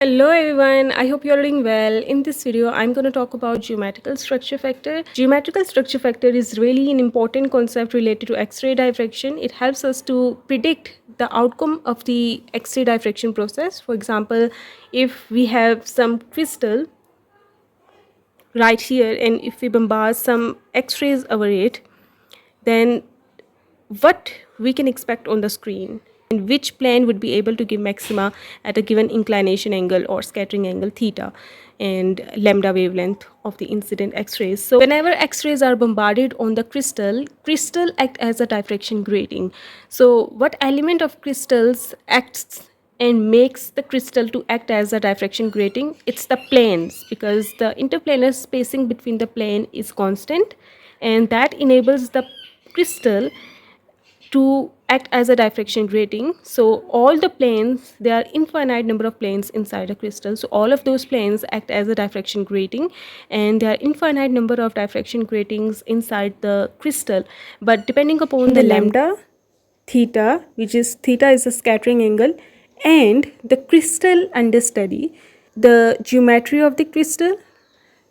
Hello everyone, I hope you're doing well. In this video, I'm going to talk about geometrical structure factor. Geometrical structure factor is really an important concept related to X-ray diffraction. It helps us to predict the outcome of the X-ray diffraction process. For example, if we have some crystal right here and if we bombard some X-rays over it, then what we can expect on the screen and which plane would be able to give maxima at a given inclination angle or scattering angle theta and lambda wavelength of the incident X-rays. So whenever X-rays are bombarded on the crystal act as a diffraction grating. So what element of crystals acts and makes the crystal to act as a diffraction grating? It's the planes, because the interplanar spacing between the plane is constant, and that enables the crystal to act as a diffraction grating. So all the planes, there are infinite number of planes inside a crystal, so all of those planes act as a diffraction grating, and there are infinite number of diffraction gratings inside the crystal. But depending upon the lambda, theta, which is theta is the scattering angle, and the crystal understudy, the geometry of the crystal,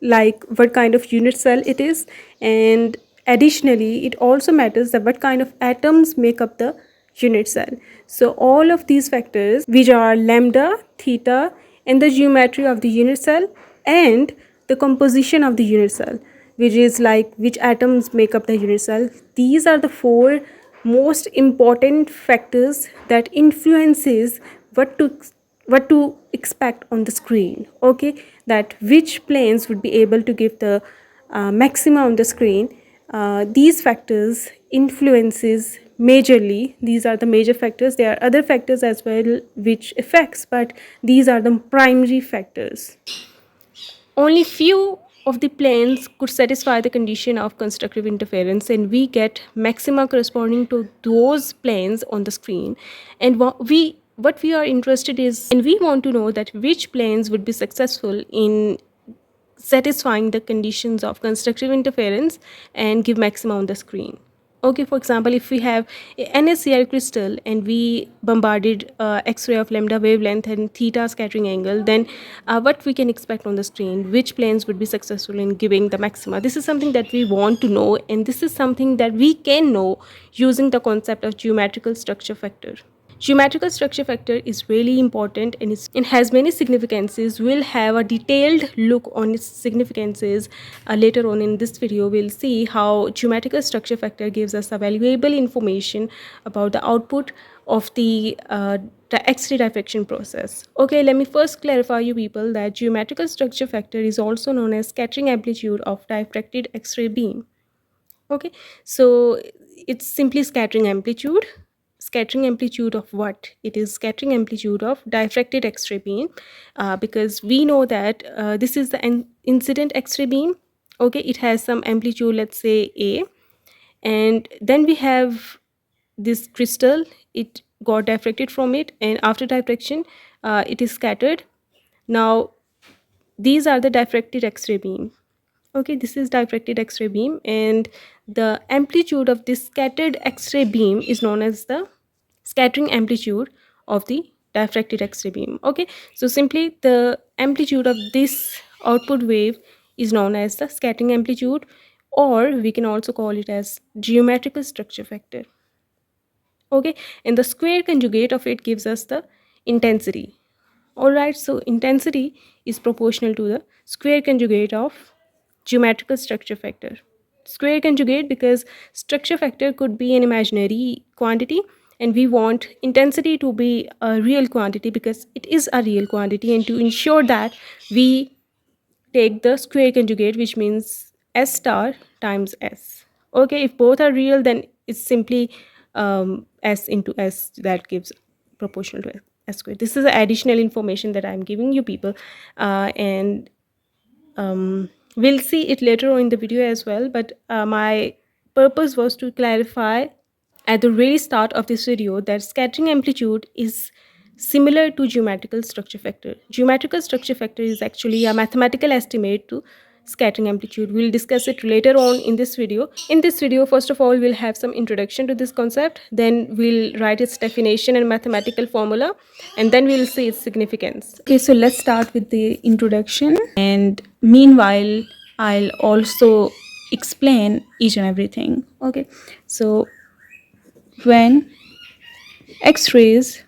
like what kind of unit cell it is, and additionally it also matters that what kind of atoms make up the unit cell. So all of these factors, which are lambda, theta, and the geometry of the unit cell, and the composition of the unit cell, which is like which atoms make up the unit cell, these are the four most important factors that influences what to expect on the screen. Okay, that which planes would be able to give the maxima on the screen. These factors influences majorly, these are the major factors. There are other factors as well which affects, but these are the primary factors. Only few of the planes could satisfy the condition of constructive interference, and we get maxima corresponding to those planes on the screen. And what we are interested is, and we want to know that which planes would be successful in satisfying the conditions of constructive interference and give maxima on the screen. Okay, for example, if we have a NaCl crystal and we bombarded X-ray of lambda wavelength and theta scattering angle, then what we can expect on the screen, which planes would be successful in giving the maxima. This is something that we want to know, and this is something that we can know using the concept of geometrical structure factor. Geometrical structure factor is really important, and it has many significances. We'll have a detailed look on its significances later on in this video. We'll see how geometrical structure factor gives us a valuable information about the output of the X-ray diffraction process. Okay, let me first clarify you people that geometrical structure factor is also known as scattering amplitude of diffracted X-ray beam. Okay, so it's simply scattering amplitude. Scattering amplitude of what? It is scattering amplitude of diffracted X-ray beam, because we know that this is the incident X-ray beam. Okay, it has some amplitude, let's say A, and then we have this crystal. It got diffracted from it, and after diffraction it is scattered. Now these are the diffracted X-ray beam. Okay, this is diffracted X-ray beam, and the amplitude of this scattered X-ray beam is known as the scattering amplitude of the diffracted X-ray beam. Okay, so simply the amplitude of this output wave is known as the scattering amplitude, or we can also call it as geometrical structure factor. Okay, and the square conjugate of it gives us the intensity. All right, so intensity is proportional to the square conjugate of geometrical structure factor. Square conjugate because structure factor could be an imaginary quantity, and we want intensity to be a real quantity because it is a real quantity, and to ensure that we take the square conjugate, which means S star times S. Okay, if both are real, then it's simply S into S that gives proportional to S squared. This is additional information that I'm giving you people, and we'll see it later on in the video as well, but my purpose was to clarify at the very start of this video that scattering amplitude is similar to geometrical structure factor. Geometrical structure factor is actually a mathematical estimate to scattering amplitude. We'll discuss it later on in this video. In this video, first of all, we'll have some introduction to this concept, then we'll write its definition and mathematical formula, and then we'll see its significance. Okay, so let's start with the introduction, and meanwhile I'll also explain each and everything. Okay, so when X-rays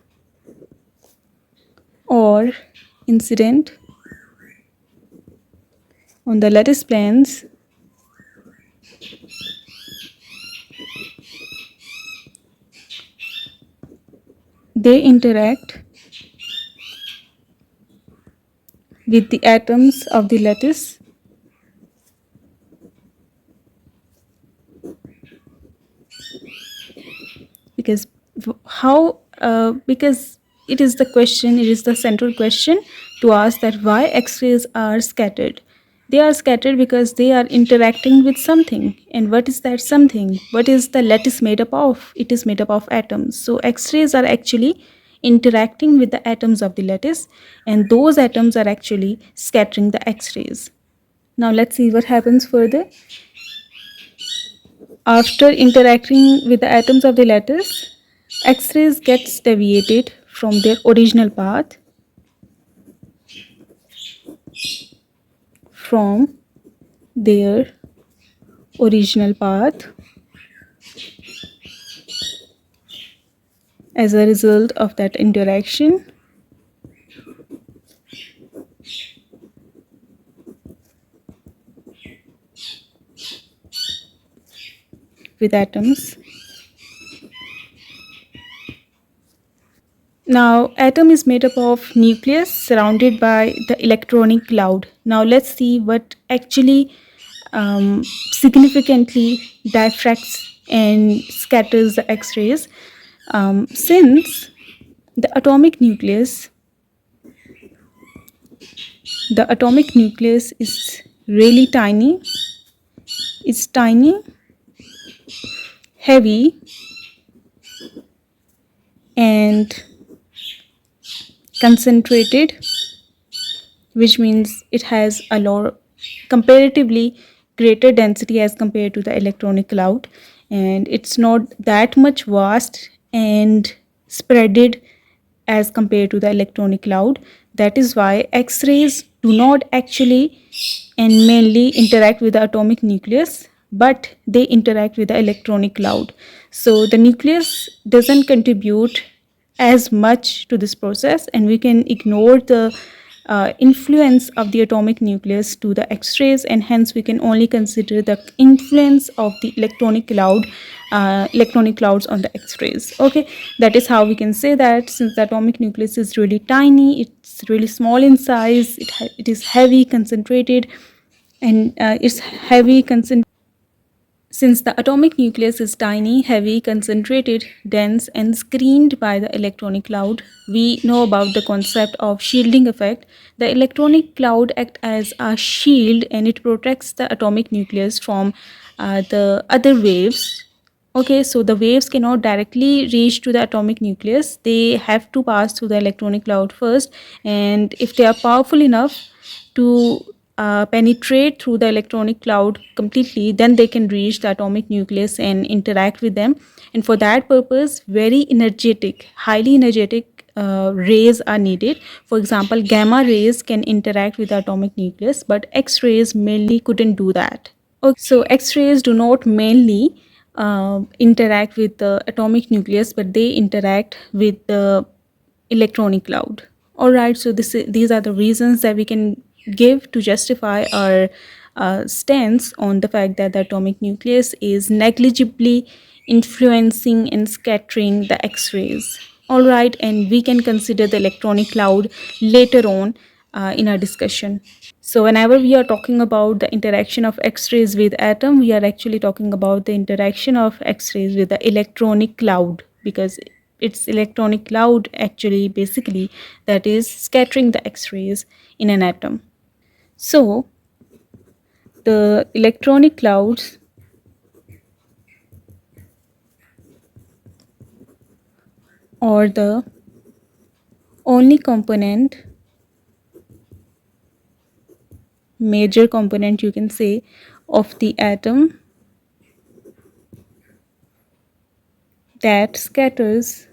or incident on the lattice planes they interact with the atoms of the lattice, because because it is the central question to ask, that why X-rays are scattered. They are scattered because they are interacting with something. And what is that something? What is the lattice made up of? It is made up of atoms. So X-rays are actually interacting with the atoms of the lattice, and those atoms are actually scattering the X-rays. Now let's see what happens further. After interacting with the atoms of the lattice, X-rays gets deviated from their original path, from their original path as a result of that interaction with atoms. Now, atom is made up of nucleus surrounded by the electronic cloud. Now, let's see what actually significantly diffracts and scatters the X-rays. Since the atomic nucleus is really tiny, it's tiny, heavy, and concentrated, which means it has a lot comparatively greater density as compared to the electronic cloud, and it's not that much vast and spreaded as compared to the electronic cloud. That is why X-rays do not actually and mainly interact with the atomic nucleus, but they interact with the electronic cloud. So the nucleus doesn't contribute as much to this process, and we can ignore the influence of the atomic nucleus to the X-rays, and hence we can only consider the influence of the electronic clouds on the X-rays. Okay, that is how we can say that since the atomic nucleus is really tiny, it's really small in size, it is heavy, concentrated, and it's heavy concentrated. Since the atomic nucleus is tiny, heavy, concentrated, dense, and screened by the electronic cloud, we know about the concept of shielding effect. The electronic cloud acts as a shield, and it protects the atomic nucleus from the other waves. Okay, so the waves cannot directly reach to the atomic nucleus. They have to pass through the electronic cloud first, and if they are powerful enough to penetrate through the electronic cloud completely, then they can reach the atomic nucleus and interact with them. And for that purpose, very energetic, highly energetic rays are needed. For example, gamma rays can interact with the atomic nucleus, but X-rays mainly couldn't do that. Okay, so X-rays do not mainly interact with the atomic nucleus, but they interact with the electronic cloud. All right, so these are the reasons that we can give to justify our stance on the fact that the atomic nucleus is negligibly influencing and scattering the X-rays. All right, and we can consider the electronic cloud later on in our discussion. So whenever we are talking about the interaction of X-rays with atom, we are actually talking about the interaction of X-rays with the electronic cloud, because it's electronic cloud actually basically that is scattering the X-rays in an atom. So the electronic clouds are the only component major component, you can say, of the atom that scatters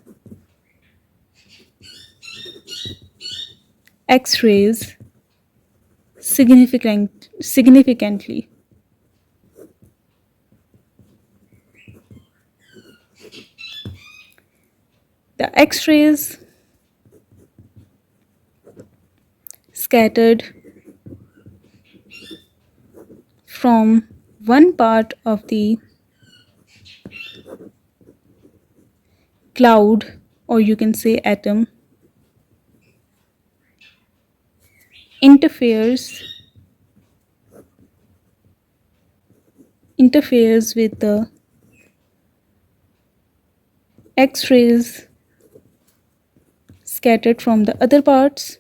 X-rays significantly. The X-rays scattered from one part of the cloud, or you can say atom, interferes with the X-rays scattered from the other parts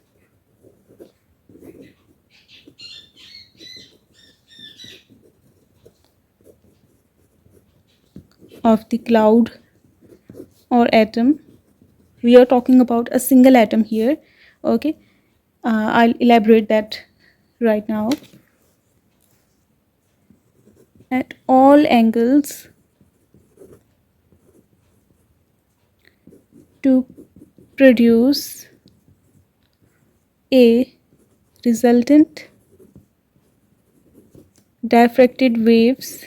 of the cloud or atom. We are talking about a single atom here. Okay, I'll elaborate that right now. At all angles to produce a resultant diffracted waves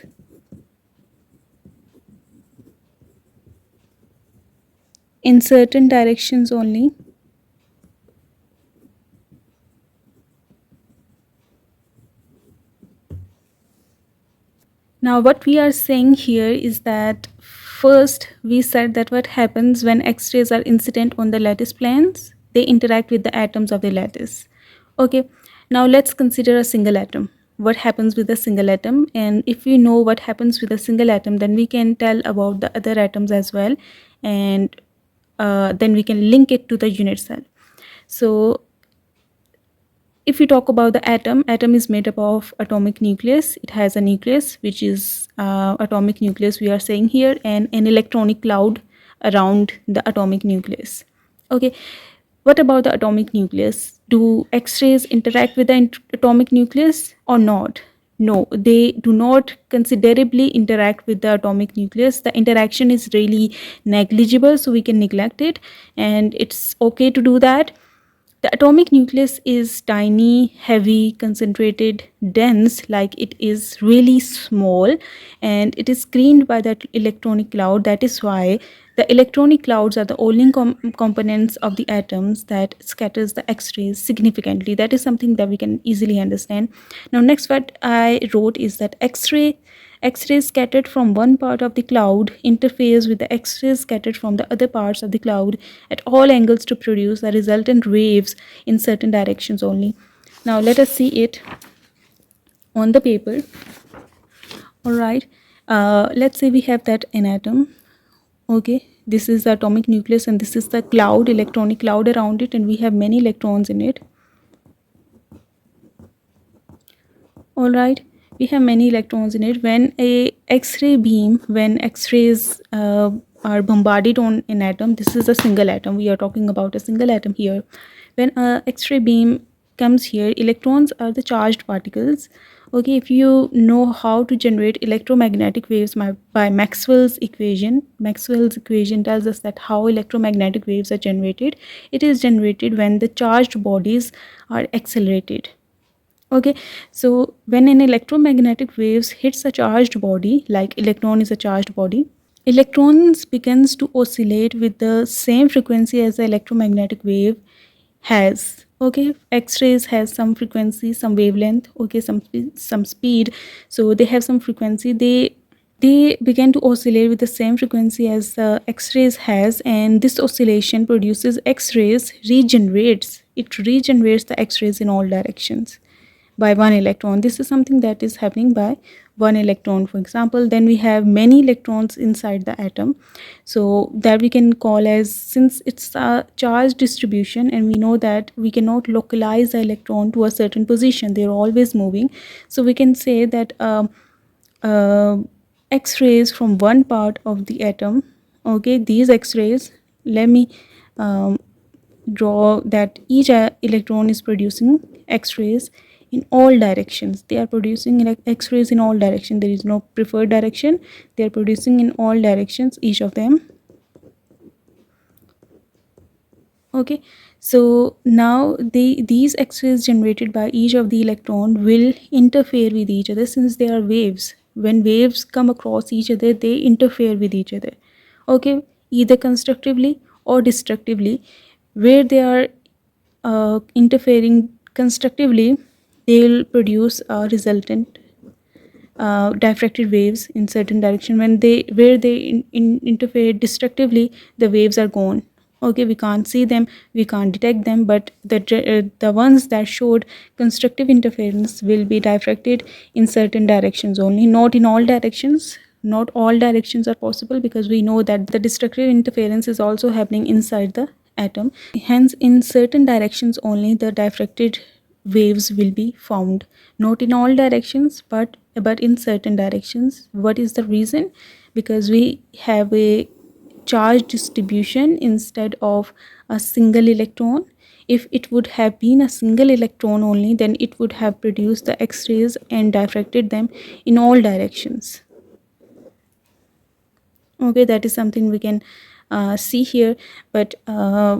in certain directions only. Now what we are saying here is that first we said that what happens when X-rays are incident on the lattice planes, they interact with the atoms of the lattice. Okay, now let's consider a single atom. What happens with a single atom, and if we know what happens with a single atom, then we can tell about the other atoms as well, and then we can link it to the unit cell. So if we talk about the atom is made up of atomic nucleus. It has a nucleus, which is atomic nucleus we are saying here, and an electronic cloud around the atomic nucleus. Okay, what about the atomic nucleus? Do X-rays interact with the atomic nucleus or not? No, they do not considerably interact with the atomic nucleus. The interaction is really negligible, so we can neglect it, and it's okay to do that. The atomic nucleus is tiny, heavy, concentrated, dense, like it is really small, and it is screened by that electronic cloud. That is why the electronic clouds are the only components of the atoms that scatters the X-rays significantly. That is something that we can easily understand. Now next what I wrote is that X-rays scattered from one part of the cloud interferes with the X-rays scattered from the other parts of the cloud at all angles to produce the resultant waves in certain directions only. Now let us see it on the paper. All right, let's say we have that an atom. Okay, this is the atomic nucleus and this is the cloud, electronic cloud around it, and we have many electrons in it. All right, we have many electrons in it. When a X-ray beam, when X-rays are bombarded on an atom, this is a single atom, we are talking about a single atom here. When a X-ray beam comes here, electrons are the charged particles. Okay, if you know how to generate electromagnetic waves by Maxwell's equation tells us that how electromagnetic waves are generated. It is generated when the charged bodies are accelerated. Okay, so when an electromagnetic waves hits a charged body, like electron is a charged body, electrons begins to oscillate with the same frequency as the electromagnetic wave has. Okay, X-rays has some frequency, some wavelength, okay, some speed, so they have some frequency. They begin to oscillate with the same frequency as the X-rays has, and this oscillation produces X-rays, regenerates the X-rays in all directions by one electron. This is something that is happening by one electron, for example. Then we have many electrons inside the atom, so that we can call as, since it's a charge distribution and we know that we cannot localize the electron to a certain position, they're always moving, so we can say that X-rays from one part of the atom, okay, these X-rays, let me draw that each electron is producing X-rays in all directions. They are producing X-rays in all directions. There is no preferred direction. They are producing in all directions, each of them. Okay, so now these X-rays generated by each of the electron will interfere with each other, since they are waves. When waves come across each other, they interfere with each other. Okay, either constructively or destructively. Where they are interfering constructively, they will produce a resultant diffracted waves in certain direction. When they where they interfere destructively, the waves are gone. Okay, we can't see them, we can't detect them, but the ones that showed constructive interference will be diffracted in certain directions only, not in all directions. Not all directions are possible, because we know that the destructive interference is also happening inside the atom. Hence, in certain directions only the diffracted waves will be found, not in all directions, but in certain directions. What is the reason? Because we have a charge distribution instead of a single electron. If it would have been a single electron only, then it would have produced the X-rays and diffracted them in all directions. Okay, that is something we can see here. But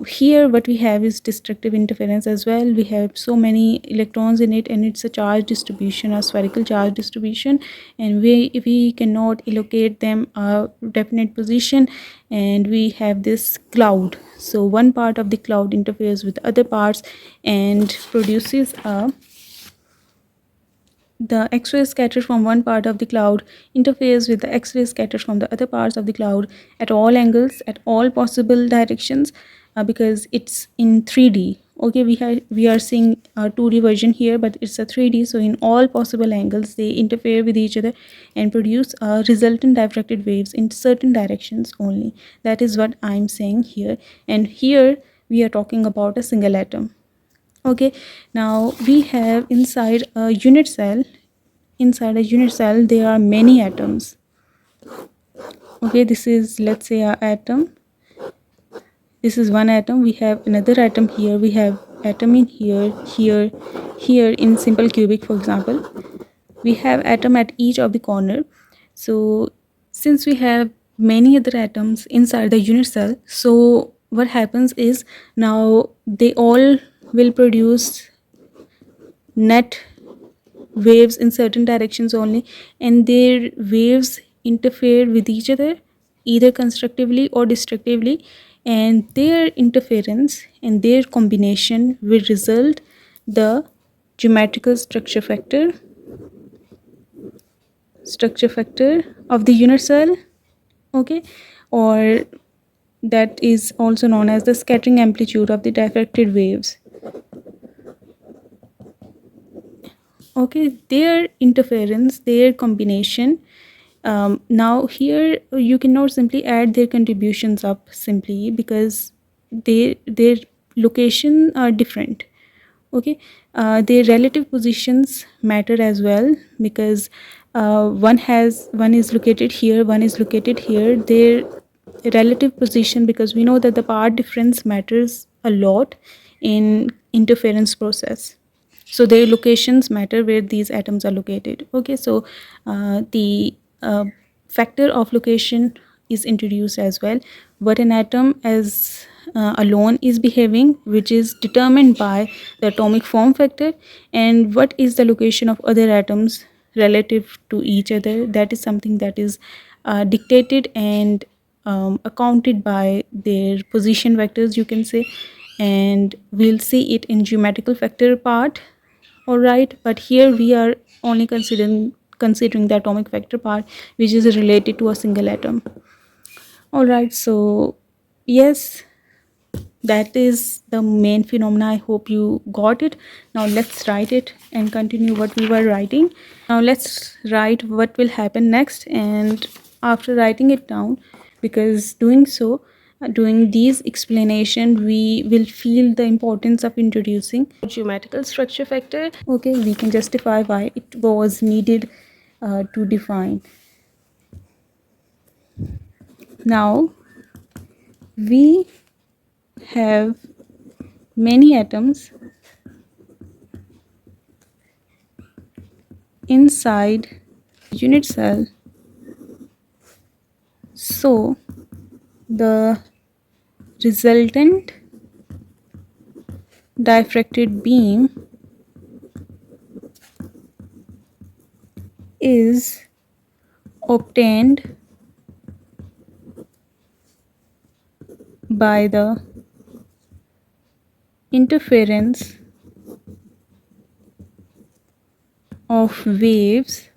here what we have is destructive interference as well. We have so many electrons in it, and it's a charge distribution, a spherical charge distribution, and we cannot allocate them a definite position, and we have this cloud. So one part of the cloud interferes with other parts and produces a the X-ray scattered from one part of the cloud interferes with the X-ray scattered from the other parts of the cloud at all angles, at all possible directions, because it's in 3D. Okay, we are seeing a 2D version here, but it's a 3D. So in all possible angles, they interfere with each other and produce resultant diffracted waves in certain directions only. That is what I'm saying here. And here we are talking about a single atom. Okay, now we have inside a unit cell. Inside a unit cell there are many atoms. Okay, this is, let's say, a atom. This is one atom. We have another atom here. We have atom in here, here in simple cubic, for example. We have atom at each of the corner. So since we have many other atoms inside the unit cell, so what happens is, now they all will produce net waves in certain directions only, and their waves interfere with each other either constructively or destructively, and their interference and their combination will result the geometrical structure factor of the unit cell. Okay, or that is also known as the scattering amplitude of the diffracted waves. Okay, their interference, their combination. Now here you cannot simply add their contributions up simply, because their location are different. Okay, their relative positions matter as well, because one is located here, one is located here. Their relative position, because we know that the part difference matters a lot in interference process. So their locations matter, where these atoms are located. Okay, so the factor of location is introduced as well. What an atom as alone is behaving, which is determined by the atomic form factor, and what is the location of other atoms relative to each other, that is something that is dictated and accounted by their position vectors, you can say. And we'll see it in geometrical factor part. All right, but here we are only considering the atomic factor part, which is related to a single atom. All right, so yes, that is the main phenomena. I hope you got it. Now let's write it and continue what we were writing. Now let's write what will happen next, and after writing it down, because doing these explanation, we will feel the importance of introducing Geometrical structure factor. okay, we can justify why it was needed to define. Now we have many atoms inside unit cell. So the resultant diffracted beam is obtained by the interference of waves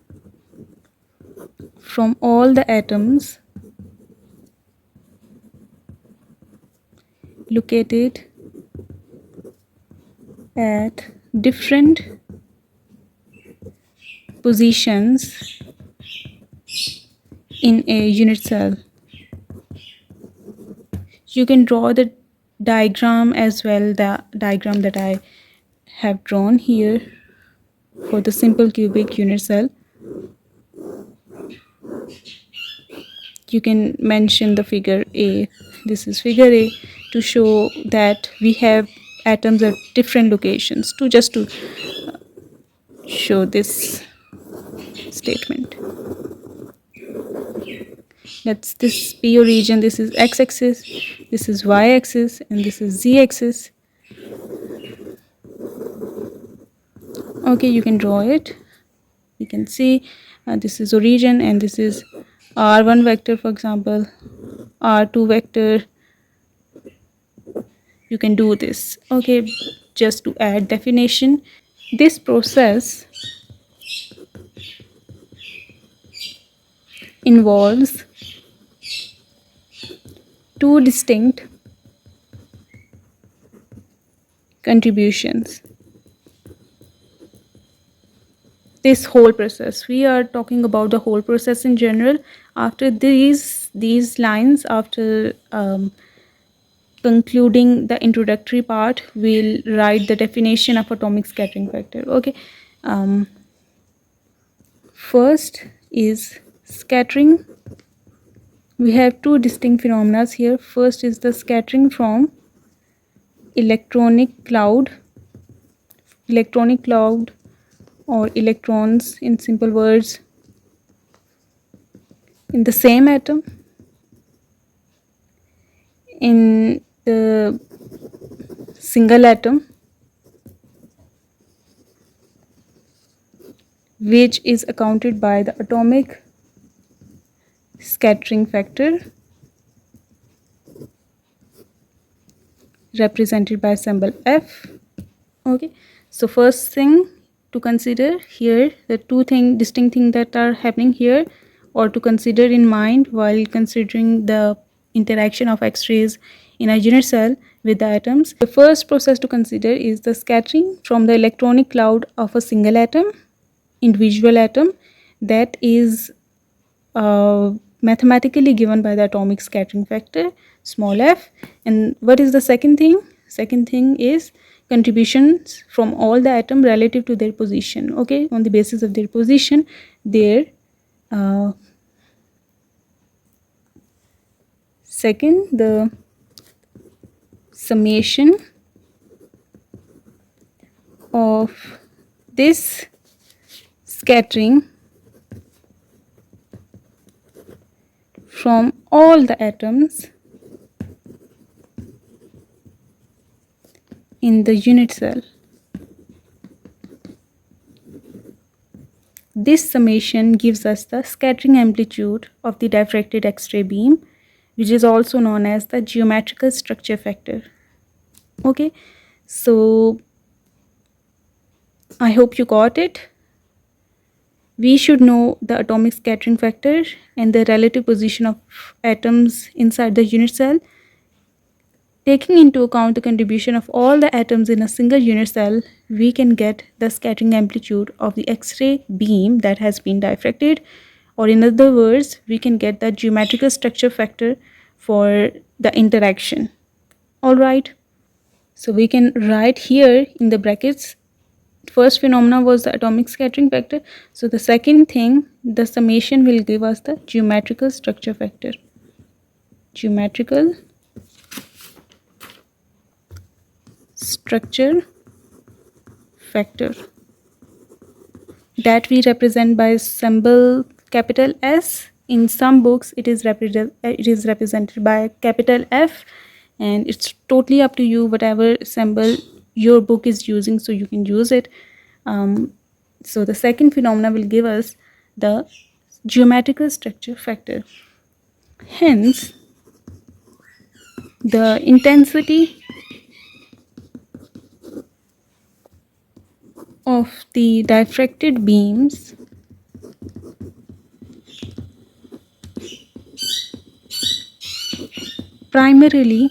from all the atoms located at different positions in a unit cell. You can draw the diagram as well, the diagram that I have drawn here for the simple cubic unit cell. You can mention the figure A. This is figure A to show that we have atoms at different locations, to just to show this statement. Let's this be your region. This is x-axis, this is y-axis, and this is z-axis. Okay, you can draw it. You can see this is origin and this is r1 vector, for example, r2 vector. You can do this. Okay, just to add definition, this process involves two distinct contributions. This whole process, we are talking about the whole process in general. After these lines, after concluding the introductory part, we'll write the definition of atomic scattering factor. Okay, first is scattering. We have two distinct phenomena here. First is the scattering from electronic cloud or electrons, in simple words, in the same atom, in the single atom, which is accounted by the atomic scattering factor, represented by symbol F. Okay, so first thing to consider here, the two distinct things that are happening here, or to consider in mind while considering the interaction of X-rays in a unit cell with the atoms. The first process to consider is the scattering from the electronic cloud of a single atom, individual atom, that is mathematically given by the atomic scattering factor, small f. And what is the second thing? Second thing is contributions from all the atom relative to their position. Okay, on the basis of their position, their second, the summation of this scattering from all the atoms in the unit cell. This summation gives us the scattering amplitude of the diffracted X-ray beam, which is also known as the geometrical structure factor. Okay, so I hope you got it. We should know the atomic scattering factor and the relative position of atoms inside the unit cell. Taking into account the contribution of all the atoms in a single unit cell, we can get the scattering amplitude of the X-ray beam that has been diffracted, or in other words, we can get the geometrical structure factor for the interaction. Alright, so we can write here in the brackets, first phenomena was the atomic scattering factor. So the second thing, the summation will give us the geometrical structure factor. Geometrical structure factor. that we represent by symbol capital S. In some books it is represented by capital F, and it's totally up to you whatever symbol your book is using, so you can use it. So the second phenomena will give us the geometrical structure factor. Hence, the intensity of the diffracted beams primarily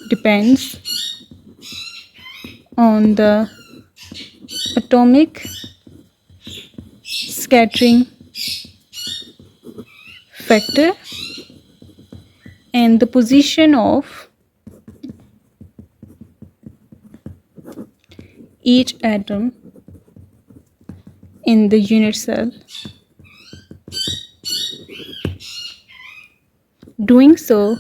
depends on the atomic scattering factor and the position of each atom in the unit cell. Doing so,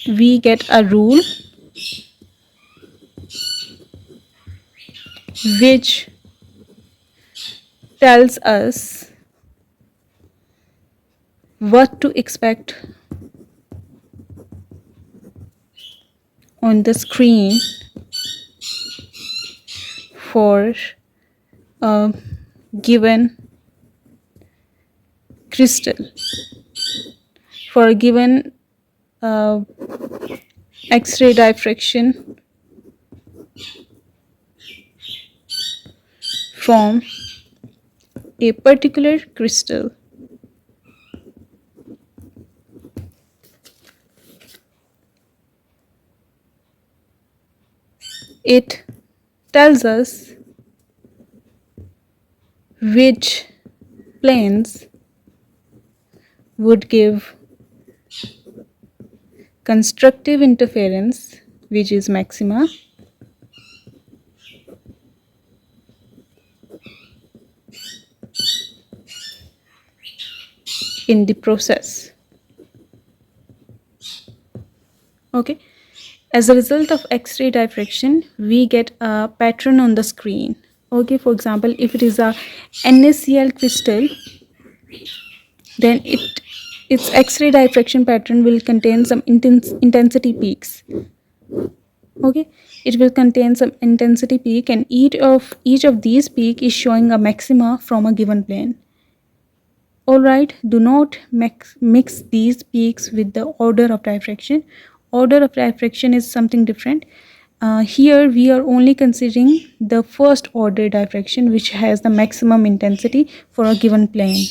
we get a rule which tells us what to expect on the screen for a given crystal, for a given X-ray diffraction from a particular crystal. It tells us which planes would give constructive interference, which is maxima, in the process. Okay, as a result of X-ray diffraction, we get a pattern on the screen. Okay, for example, if it is a NaCl crystal, then its X-ray diffraction pattern will contain some intensity peaks. Okay, it will contain some intensity peak, and each of these peak is showing a maxima from a given plane. Alright, do not mix these peaks with the order of diffraction. Order of diffraction is something different. Here we are only considering the first order diffraction, which has the maximum intensity for a given plane.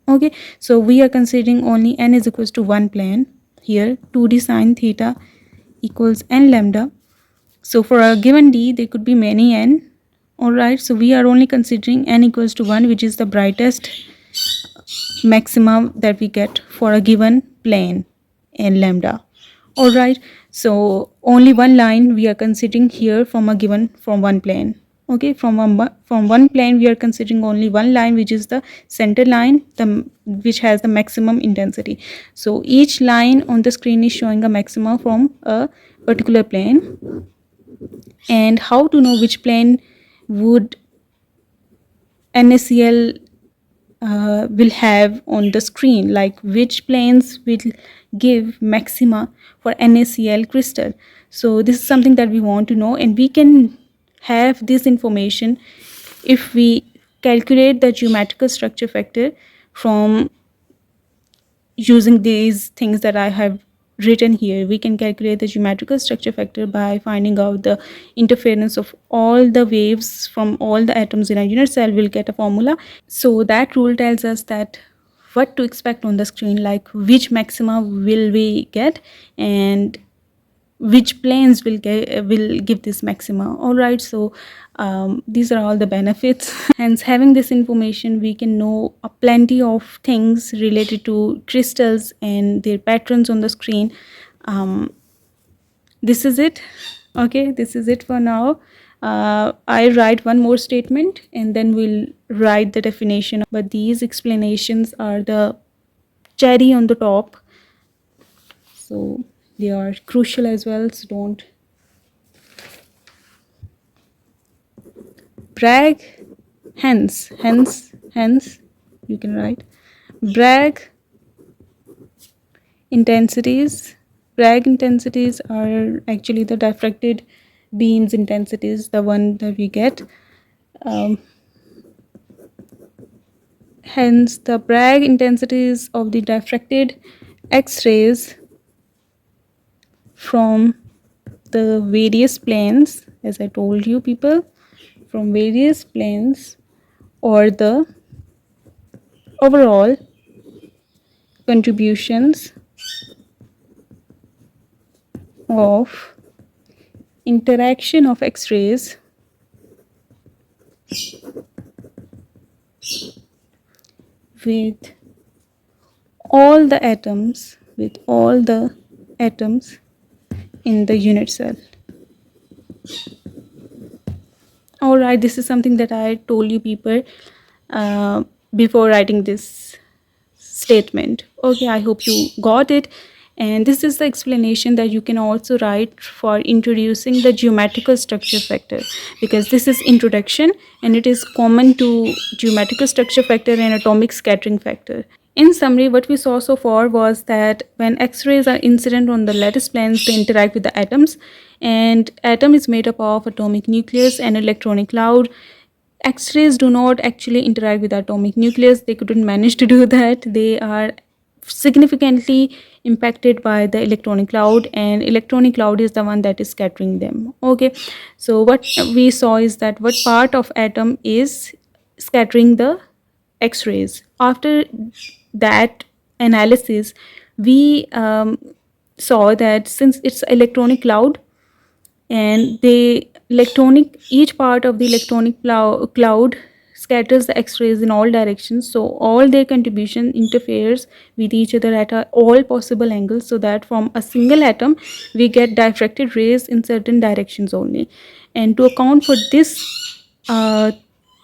Okay, so we are considering only n is equals to 1 plane. Here 2d sine theta equals n lambda. So for a given d, there could be many n. Alright, so we are only considering n equals to 1, which is the brightest maximum that we get for a given plane n lambda. Alright, so only one line we are considering here from one plane. Okay, from one plane we are considering only one line, which is the center line, which has the maximum intensity. So each line on the screen is showing a maximum from a particular plane. And how to know which plane would NaCl will have on the screen, like which planes will give maxima for NaCl crystal? So this is something that we want to know, and we can have this information if we calculate the geometrical structure factor from using these things that I have written here. We can calculate the geometrical structure factor by finding out the interference of all the waves from all the atoms in a unit cell. We'll get a formula. So that rule tells us that what to expect on the screen, like which maxima will we get and which planes will give this maxima. All right, so these are all the benefits. Hence, having this information, we can know plenty of things related to crystals and their patterns on the screen. This is it. Okay, this is it for now. I write one more statement and then we'll write the definition, but these explanations are the cherry on the top, so they are crucial as well, so don't Bragg, hence, you can write Bragg intensities. Bragg intensities are actually the diffracted beams intensities, the one that we get. Um, Hence, the Bragg intensities of the diffracted X-rays from the various planes, as I told you people, from various planes, or the overall contributions of interaction of X-rays with all the atoms in the unit cell. All right, this is something that I told you people before writing this statement. Okay, I hope you got it. And this is the explanation that you can also write for introducing the geometrical structure factor, because this is introduction and it is common to geometrical structure factor and atomic scattering factor. In summary, what we saw so far was that when X-rays are incident on the lattice planes, they interact with the atoms, and atom is made up of atomic nucleus and electronic cloud. X-rays do not actually interact with the atomic nucleus. They couldn't manage to do that. They are significantly impacted by the electronic cloud, and electronic cloud is the one that is scattering them. Okay, so what we saw is that what part of atom is scattering the X-rays. After that analysis, we saw that since it's electronic cloud, and the electronic, each part of the electronic cloud scatters the X-rays in all directions, so all their contribution interferes with each other at all possible angles, so that from a single atom we get diffracted rays in certain directions only. And to account for this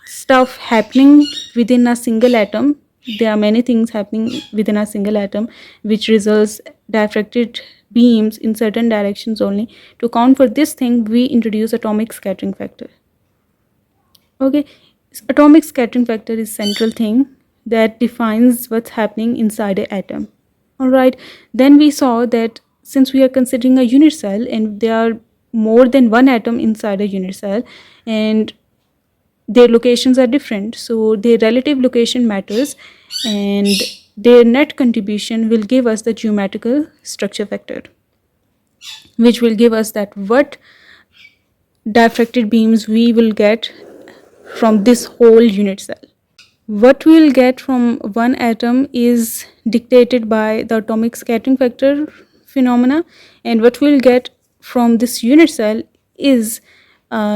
stuff happening within a single atom, there are many things happening within a single atom which results diffracted beams in certain directions only. To account for this thing, we introduce atomic scattering factor. Okay, atomic scattering factor is central thing that defines what's happening inside an atom. All right, then we saw that since we are considering a unit cell and there are more than one atom inside a unit cell, and their locations are different, so their relative location matters, and their net contribution will give us the geometrical structure factor, which will give us that what diffracted beams we will get from this whole unit cell. What we will get from one atom is dictated by the atomic scattering factor phenomena, and what we will get from this unit cell is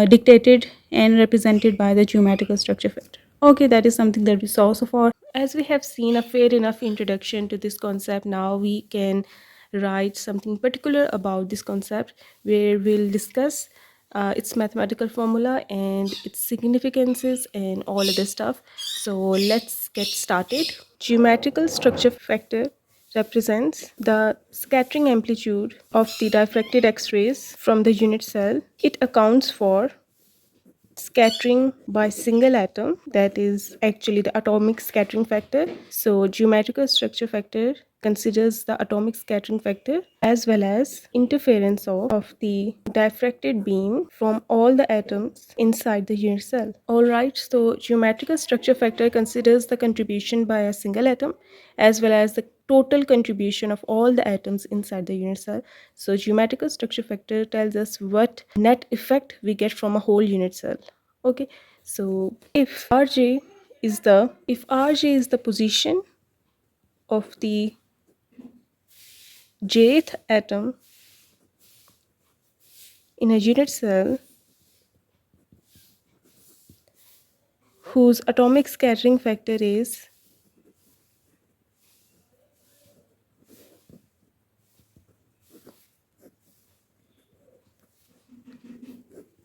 dictated and represented by the geometrical structure factor. Okay, that is something that we saw so far. As we have seen a fair enough introduction to this concept, now we can write something particular about this concept, where we'll discuss its mathematical formula and its significances and all other stuff. So let's get started. Geometrical structure factor represents the scattering amplitude of the diffracted X-rays from the unit cell. It accounts for scattering by single atom, that is actually the atomic scattering factor. So geometrical structure factor considers the atomic scattering factor as well as interference of the diffracted beam from all the atoms inside the unit cell. Alright, so geometrical structure factor considers the contribution by a single atom as well as the total contribution of all the atoms inside the unit cell. So geometrical structure factor tells us what net effect we get from a whole unit cell. Okay, so if Rj is the position of the jth atom in a unit cell whose atomic scattering factor is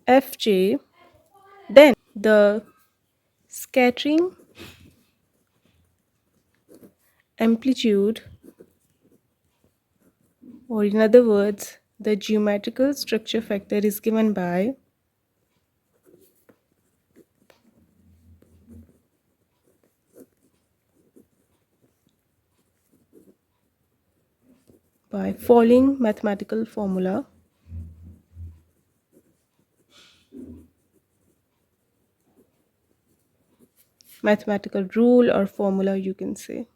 Fj, then the scattering amplitude, or in other words, the geometrical structure factor, is given by by following mathematical formula. Mathematical rule or formula, you can say.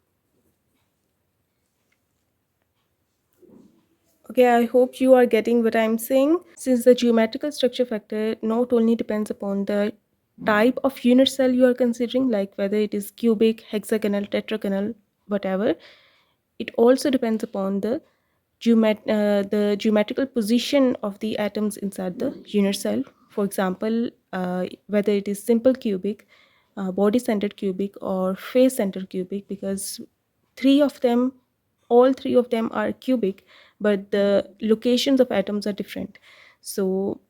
Okay, I hope you are getting what I'm saying. Since the geometrical structure factor not only depends upon the type of unit cell you are considering, like whether it is cubic, hexagonal, tetragonal, whatever, it also depends upon the geometrical position of the atoms inside the unit cell. For example, whether it is simple cubic, body-centered cubic, or face-centered cubic, because three of them all three of them are cubic, but the locations of atoms are different. So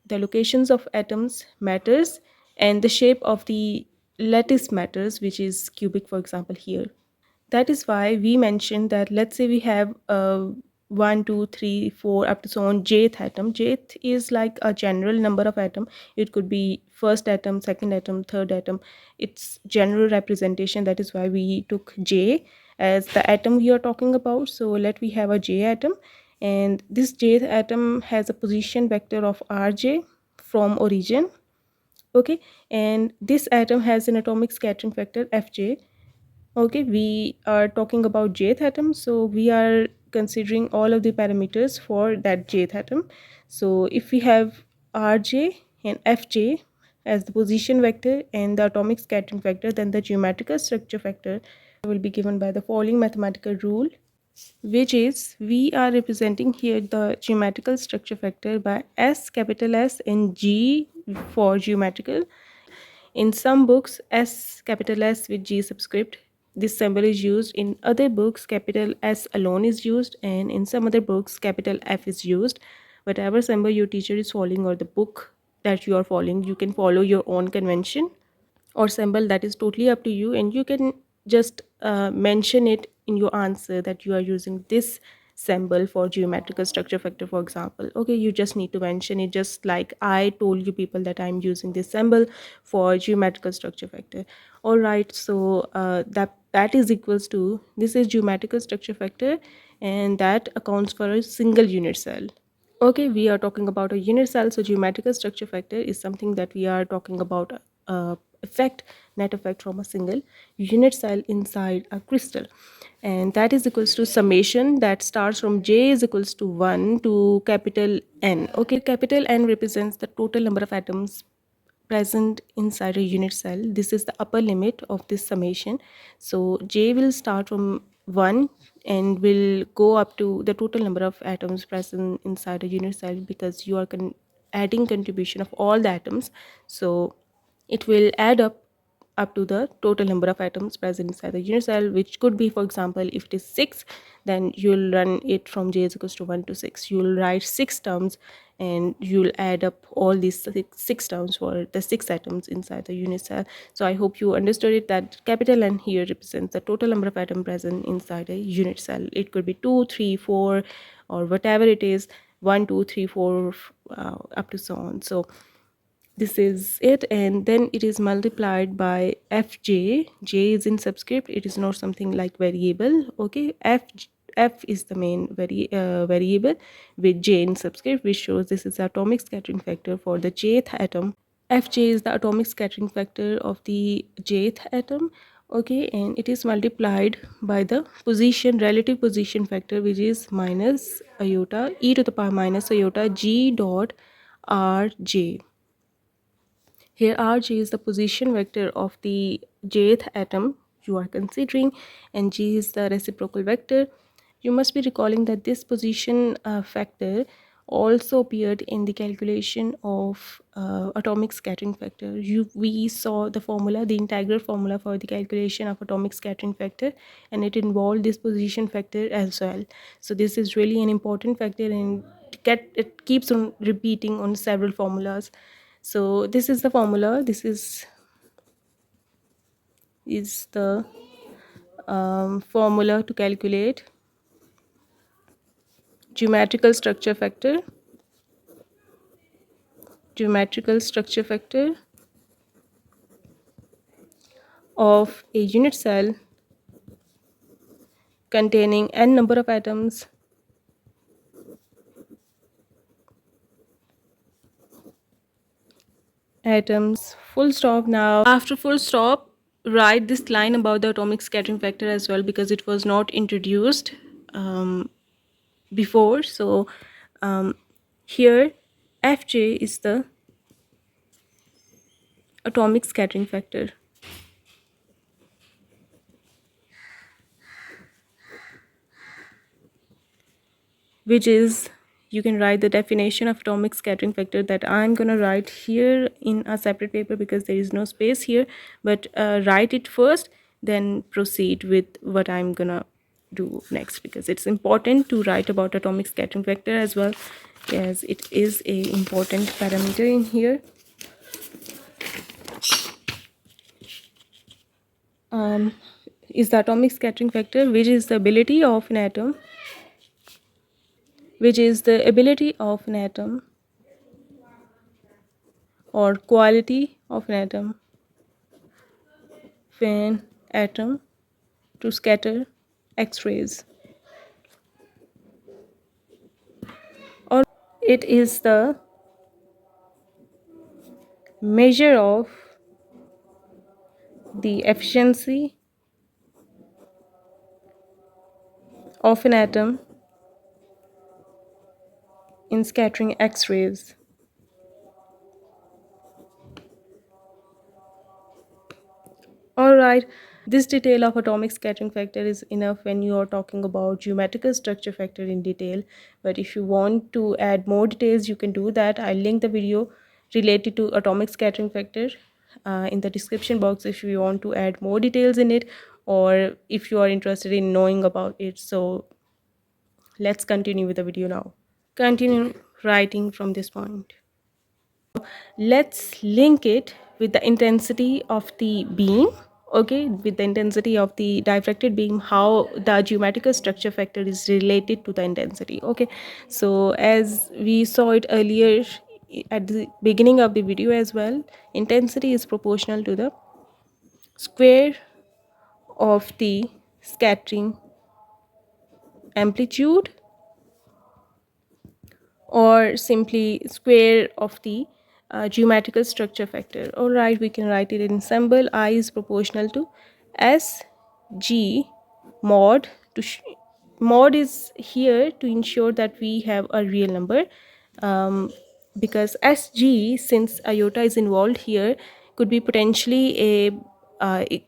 the locations of atoms matters, and the shape of the lattice matters, which is cubic, for example, here. That is why we mentioned that, let's say we have 1 2 3 4 up to so on jth atom. Jth is like a general number of atom. It could be first atom, second atom, third atom. It's general representation. That is why we took j as the atom we are talking about. So let we have a j atom, and this jth atom has a position vector of rj from origin. Okay, and this atom has an atomic scattering factor fj. Okay, we are talking about jth atom, so we are considering all of the parameters for that jth atom. So if we have rj and fj as the position vector and the atomic scattering factor, then the geometrical structure factor will be given by the following mathematical rule, which is we are representing here the geometrical structure factor by S, capital S, and G for geometrical. In some books, S, capital S with G subscript, this symbol is used. In other books, capital S alone is used, and in some other books, capital F is used. Whatever symbol your teacher is following or the book that you are following, you can follow your own convention or symbol. That is totally up to you, and you can just mention it in your answer that you are using this symbol for geometrical structure factor, for example. Okay, you just need to mention it, just like I told you people that I'm using this symbol for geometrical structure factor. All right, so that is equals to, this is geometrical structure factor, and that accounts for a single unit cell. Okay, we are talking about a unit cell, so geometrical structure factor is something that we are talking about effect, net effect from a single unit cell inside a crystal, and that is equals to summation that starts from j is equals to 1 to capital N. Okay, capital N represents the total number of atoms present inside a unit cell. This is the upper limit of this summation. So j will start from 1 and will go up to the total number of atoms present inside a unit cell, because you are adding contribution of all the atoms. So it will add up to the total number of atoms present inside the unit cell, which could be, for example, if it is 6, then you'll run it from j is equals to 1 to 6. You'll write 6 terms and you'll add up all these six terms for the 6 atoms inside the unit cell. So I hope you understood it, that capital N here represents the total number of atoms present inside a unit cell. It could be 2, 3, 4, or whatever it is, 1, 2, 3, 4, up to so on. So this is it, and then it is multiplied by fj. J is in subscript, it is not something like variable. Okay, f is the main variable with j in subscript, which shows this is the atomic scattering factor for the jth atom. Fj is the atomic scattering factor of the jth atom. Okay, and it is multiplied by the relative position factor, which is minus iota e to the power minus iota g dot rj. Here Rj is the position vector of the jth atom you are considering, and G is the reciprocal vector. You must be recalling that this position factor also appeared in the calculation of atomic scattering factor. We saw the formula, the integral formula for the calculation of atomic scattering factor, and it involved this position factor as well. So this is really an important factor, and it keeps on repeating on several formulas. So this is the formula. This is the formula to calculate geometrical structure factor. Geometrical structure factor of a unit cell containing n number of atoms atoms, full stop. Now after full stop, write this line about the atomic scattering factor as well, because it was not introduced before. So here Fj is the atomic scattering factor, which is, you can write the definition of atomic scattering factor that I'm gonna write here in a separate paper because there is no space here, but write it first, then proceed with what I'm gonna do next, because it's important to write about atomic scattering factor as well, as it is a important parameter in here. Is the atomic scattering factor, which is the ability of an atom, or quality of an atom when atom to scatter X-rays, or it is the measure of the efficiency of an atom in scattering X-rays. Alright, this detail of atomic scattering factor is enough when you are talking about geometrical structure factor in detail, but if you want to add more details, you can do that. I'll link the video related to atomic scattering factor in the description box if you want to add more details in it, or if you are interested in knowing about it. So let's continue with the video now. Continue writing from this point. Let's link it with the intensity of the beam. Okay, with the intensity of the diffracted beam, how the geometrical structure factor is related to the intensity. Okay, so as we saw it earlier at the beginning of the video as well, intensity is proportional to the square of the scattering amplitude, or simply square of the geometrical structure factor. All right, we can write it in symbol. I is proportional to SG mod. Mod is here to ensure that we have a real number, because SG, since iota is involved here, could be potentially a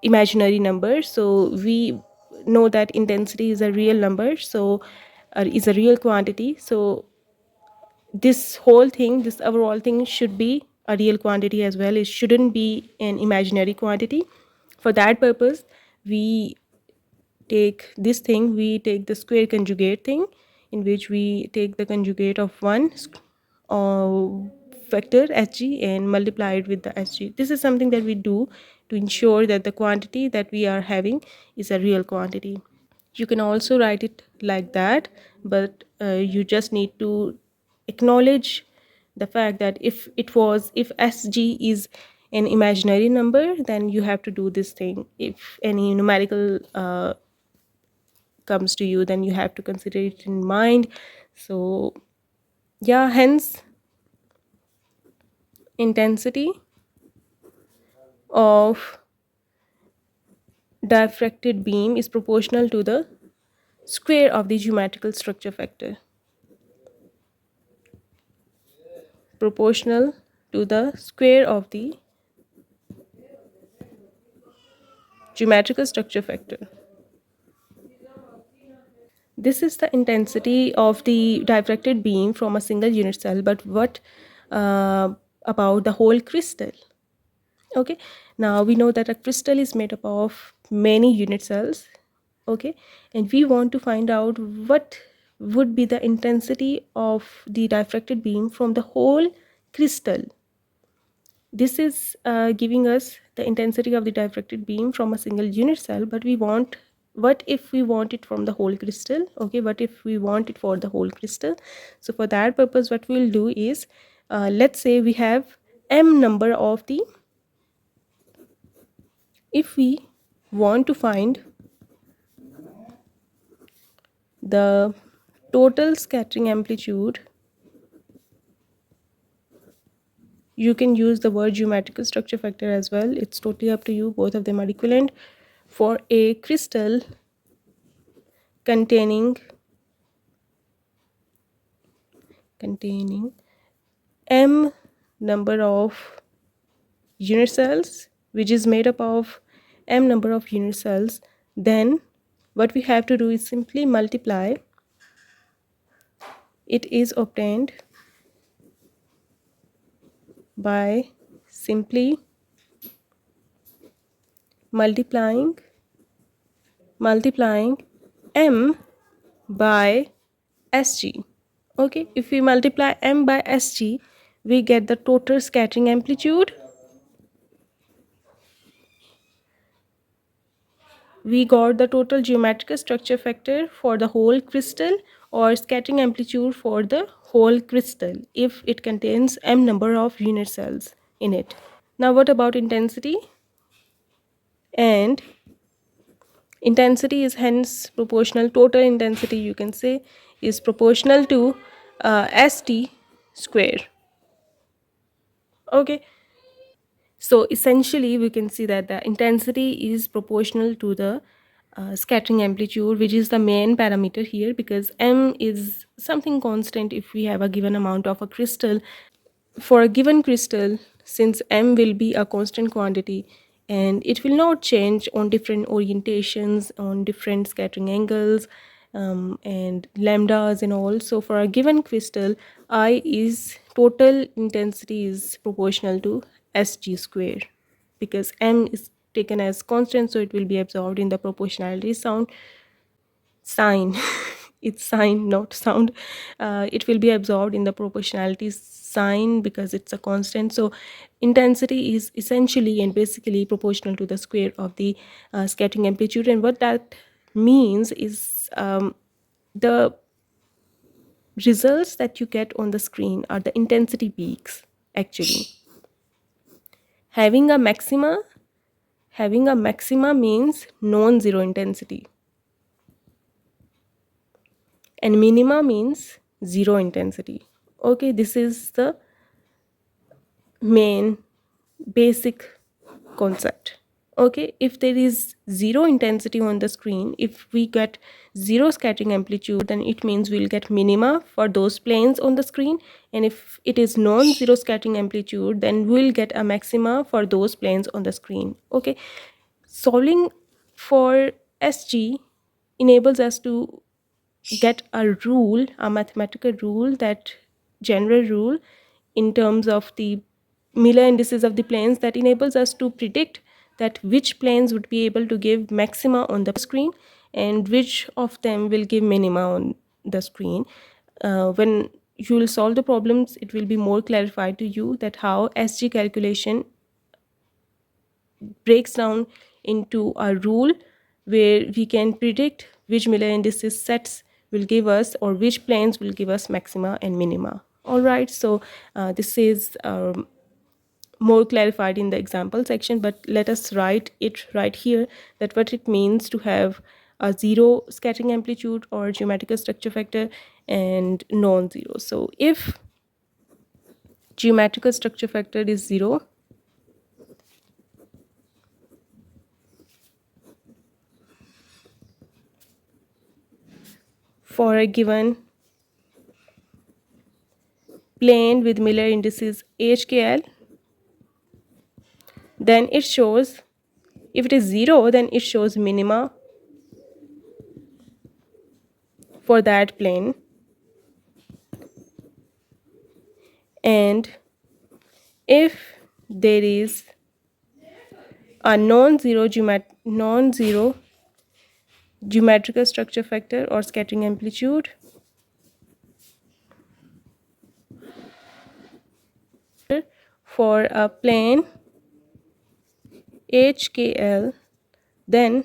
imaginary number. So we know that intensity is a real number, so is a real quantity. So this whole thing, this overall thing, should be a real quantity as well. It shouldn't be an imaginary quantity. For that purpose, we take this thing, we take the square conjugate thing, in which we take the conjugate of one factor Hg and multiply it with the Hg. This is something that we do to ensure that the quantity that we are having is a real quantity. You can also write it like that, but you just need to acknowledge the fact that if Sg is an imaginary number, then you have to do this thing. If any numerical comes to you, then you have to consider it in mind. So yeah, hence intensity of diffracted beam is proportional to the square of the geometrical structure factor. Proportional to the square of the geometrical structure factor. This is the intensity of the diffracted beam from a single unit cell, but what about the whole crystal? Okay, now we know that a crystal is made up of many unit cells. Okay, and we want to find out what would be the intensity of the diffracted beam from the whole crystal. This is giving us the intensity of the diffracted beam from a single unit cell, but we want, what if we want it from the whole crystal? Okay, what if we want it for the whole crystal? So for that purpose, what we'll do is, let's say we have m number of the, if we want to find the total scattering amplitude You can use the word geometrical structure factor as well. It's totally up to you. Both of them are equivalent. For a crystal containing m number of unit cells, which is made up of m number of unit cells, then what we have to do is simply multiply. It is obtained by simply multiplying m by Sg. Okay, if we multiply m by Sg, we get the total scattering amplitude. We got the total geometrical structure factor for the whole crystal, or scattering amplitude for the whole crystal if it contains m number of unit cells in it. Now what about intensity? And intensity is hence proportional, total intensity you can say is proportional to St square. Okay, so essentially we can see that the intensity is proportional to the scattering amplitude, which is the main parameter here, because m is something constant if we have a given amount of a crystal. For a given crystal, since m will be a constant quantity and it will not change on different orientations, on different scattering angles, and lambdas and all, so for a given crystal, I is total intensity is proportional to Sg square, because m is taken as constant, so it will be absorbed in the proportionality sign. It's sign, not sound. It will be absorbed in the proportionality sign because it's a constant. So intensity is essentially and basically proportional to the square of the scattering amplitude. And what that means is the results that you get on the screen are the intensity peaks. Actually, having a maxima means non-zero intensity, and minima means zero intensity. Okay, this is the main basic concept. Okay, if there is zero intensity on the screen, if we get zero scattering amplitude, then it means we'll get minima for those planes on the screen, and if it is non-zero scattering amplitude, then we'll get a maxima for those planes on the screen. Okay, solving for Sg enables us to get a rule, a mathematical rule, that general rule in terms of the Miller indices of the planes, that enables us to predict that which planes would be able to give maxima on the screen and which of them will give minima on the screen. When you will solve the problems, it will be more clarified to you that how Sg calculation breaks down into a rule where we can predict which Miller indices sets will give us, or which planes will give us maxima and minima. All right, so this is more clarified in the example section, but let us write it right here, that what it means to have a zero scattering amplitude or geometrical structure factor and non-zero. So if geometrical structure factor is 0, for a given plane with Miller indices HKL, then it shows, if it is 0, then it shows minima for that plane, and if there is a non-zero geometrical structure factor or scattering amplitude for a plane HKL, then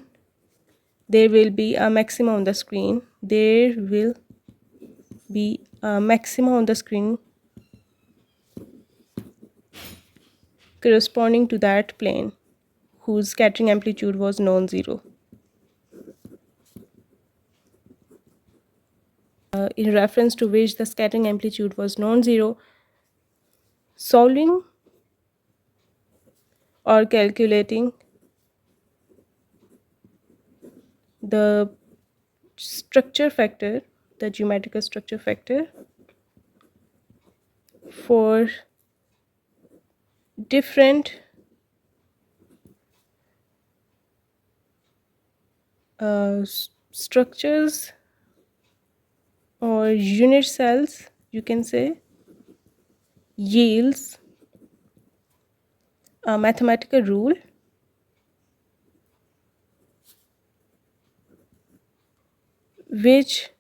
there will be a maxima on the screen. There will be a maxima on the screen corresponding to that plane whose scattering amplitude was non-zero. In reference to which the scattering amplitude was non-zero, solving or calculating the structure factor, the geometrical structure factor for different structures or unit cells, you can say, yields a mathematical rule which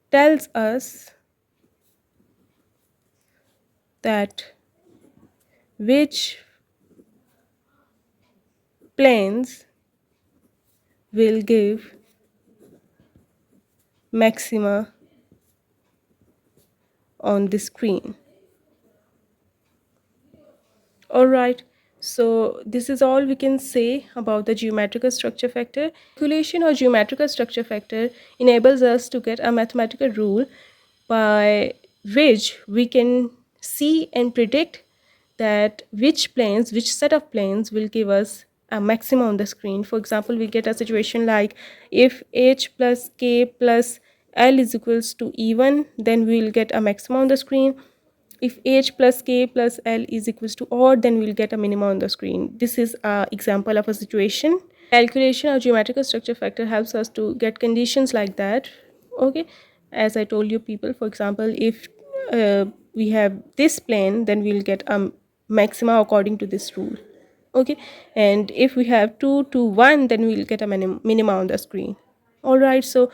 tells us that which planes will give maxima on the screen. Alright, so this is all we can say about the geometrical structure factor. Calculation or geometrical structure factor enables us to get a mathematical rule by which we can see and predict that which planes, which set of planes will give us a maxima on the screen. For example, we get a situation like if h plus k plus l is equals to even, then we will get a maxima on the screen. If h plus k plus l is equals to odd, then we'll get a minima on the screen. This is an example of a situation. Calculation of geometrical structure factor helps us to get conditions like that. Okay, as I told you people, for example, if we have this plane, then we'll get a maxima according to this rule. Okay, and if we have 2 to 1, then we'll get a minima on the screen. All right, so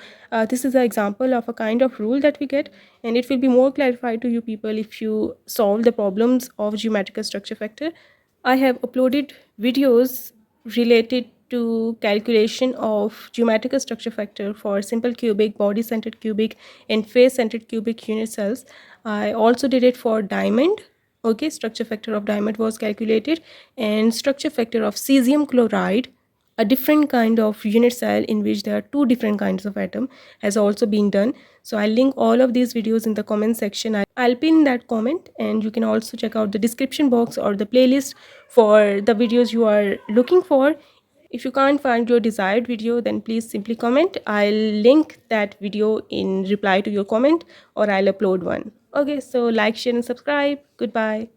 this is an example of a kind of rule that we get, and it will be more clarified to you people if you solve the problems of geometrical structure factor. I have uploaded videos related to calculation of geometrical structure factor for simple cubic, body-centered cubic, and face-centered cubic unit cells. I also did it for diamond. Okay, structure factor of diamond was calculated, and structure factor of cesium chloride, a different kind of unit cell in which there are two different kinds of atom, has also been done. So I'll link all of these videos in the comment section. I'll pin that comment, and you can also check out the description box or the playlist for the videos you are looking for. If you can't find your desired video, then please simply comment. I'll link that video in reply to your comment, or I'll upload one. Okay, so like, share and subscribe. Goodbye.